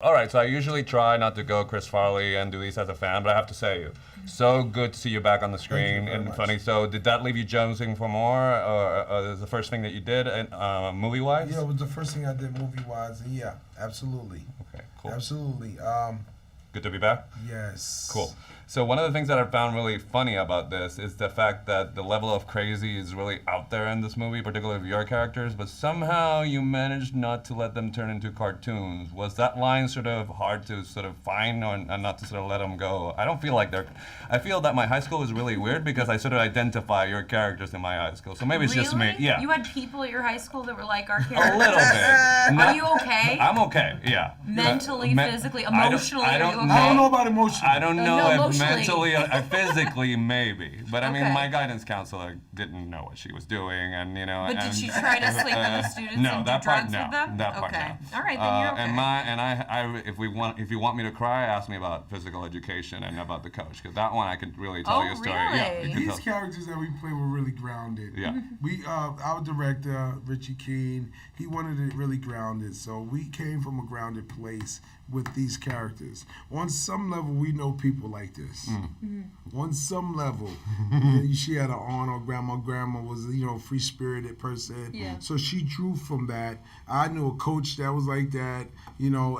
All right, so I usually try not to go Chris Farley and do these as a fan, but I have to say, so good to see you back on the screen and funny. So did that leave you jonesing for more, or is the first thing that you did movie-wise? Yeah, it was the first thing I did movie-wise, and yeah, absolutely. Okay, cool. Absolutely. Good to be back? Yes. Cool. So one of the things that I found really funny about this is the fact that the level of crazy is really out there in this movie, particularly of your characters, but somehow you managed not to let them turn into cartoons. Was that line sort of hard to sort of find and not to sort of let them go? I don't feel like they're... I feel that my high school is really weird because I sort of identify your characters in my high school. So maybe it's just me. Yeah. You had people at your high school that were like our characters? A little bit. Are you okay? I'm okay, yeah. Mentally, physically, emotionally, I are you okay? don't know about emotionally. I don't know No, if emotionally. mentally, physically maybe, but I mean, Okay. my guidance counselor didn't know what she was doing, and you know. But did she try to sleep with the students no, and do that part, drugs no, with them? that part, okay. no. All right, then you're okay. And if you want me to cry, ask me about physical education and about the coach, because that one I could really tell you a story. Really? Yeah, you can These tell. characters that we play were really grounded. Yeah. We, our director, Richie Keene, he wanted it really grounded. So we came from a grounded place with these characters. On some level, we know people like this. On some level, she had an aunt or grandma. Grandma was, free-spirited person. Yeah. So she drew from that. I knew a coach that was like that.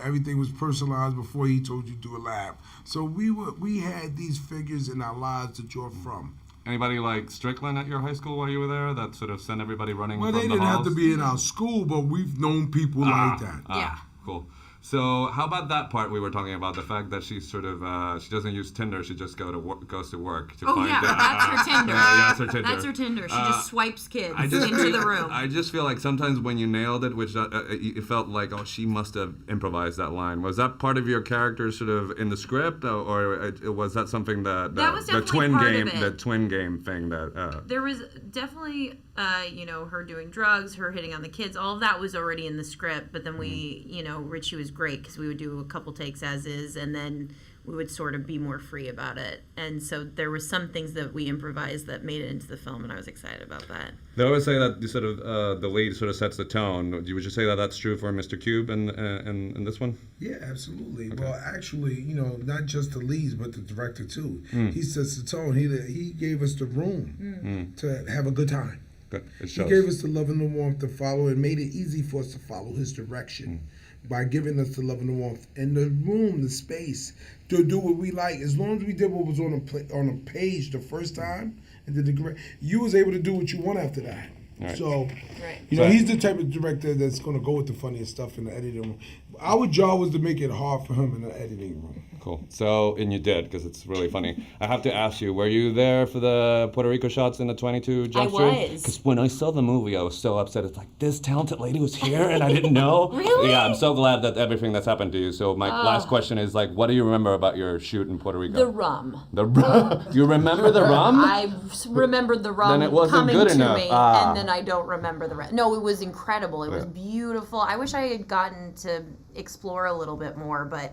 Everything was personalized before he told you to do a lab. So we had these figures in our lives to draw from. Anybody like Strickland at your high school while you were there that sort of sent everybody running Well, from they the didn't have halls? to be in our school, but we've known people like that. Yeah. Cool. So how about that part we were talking about, the fact that she's sort of, she doesn't use Tinder, she just goes to work to find... That's her Tinder. Yeah, that's her Tinder. That's her Tinder. She just swipes kids into feel, the room. I just feel like sometimes when you nailed it, which it felt like, oh, she must have improvised that line. Was that part of your character sort of in the script, or was that something that was the definitely twin part of game, it. the twin game thing that? There was definitely, her doing drugs, her hitting on the kids. All of that was already in the script. But then we, Richie was great because we would do a couple takes as is, and then we would sort of be more free about it. And so there were some things that we improvised that made it into the film, and I was excited about that. They always say that you sort of the lead sort of sets the tone. Would you say that that's true for Mr. Cube in this one? Yeah, absolutely. Okay. Well, actually, not just the leads, but the director too. He sets the tone. He gave us the room to have a good time. Good. It He shows. gave us the love and the warmth to follow, and made it easy for us to follow his direction by giving us the love and the warmth and the room, the space to do what we like. As long as we did what was on a page the first time, and you was able to do what you want after that. Right. So, Right. he's the type of director that's going to go with the funniest stuff in the editing room. Our job was to make it hard for him in the editing room. Cool. So, and you did, because it's really funny. I have to ask you, were you there for the Puerto Rico shots in the 22 Jump Street? I was. Because when I saw the movie, I was so upset. It's like, this talented lady was here and I didn't know. Really? Yeah, I'm so glad that everything that's happened to you. So my last question is, like, what do you remember about your shoot in Puerto Rico? The rum. The rum? You remember the rum? I remembered the rum Then it wasn't coming good to enough. me, Ah. and then I don't remember the rest. No, it was incredible. It was beautiful. I wish I had gotten to explore a little bit more, but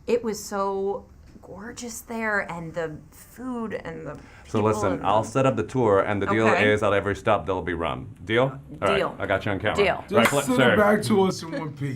it was so gorgeous there, and the food and the So people listen, and I'll set up the tour, and the deal Okay. is at every stop there'll be rum. Deal? All right, Deal. I got you on camera. Deal. Right, Just send sir. it back to us in one piece.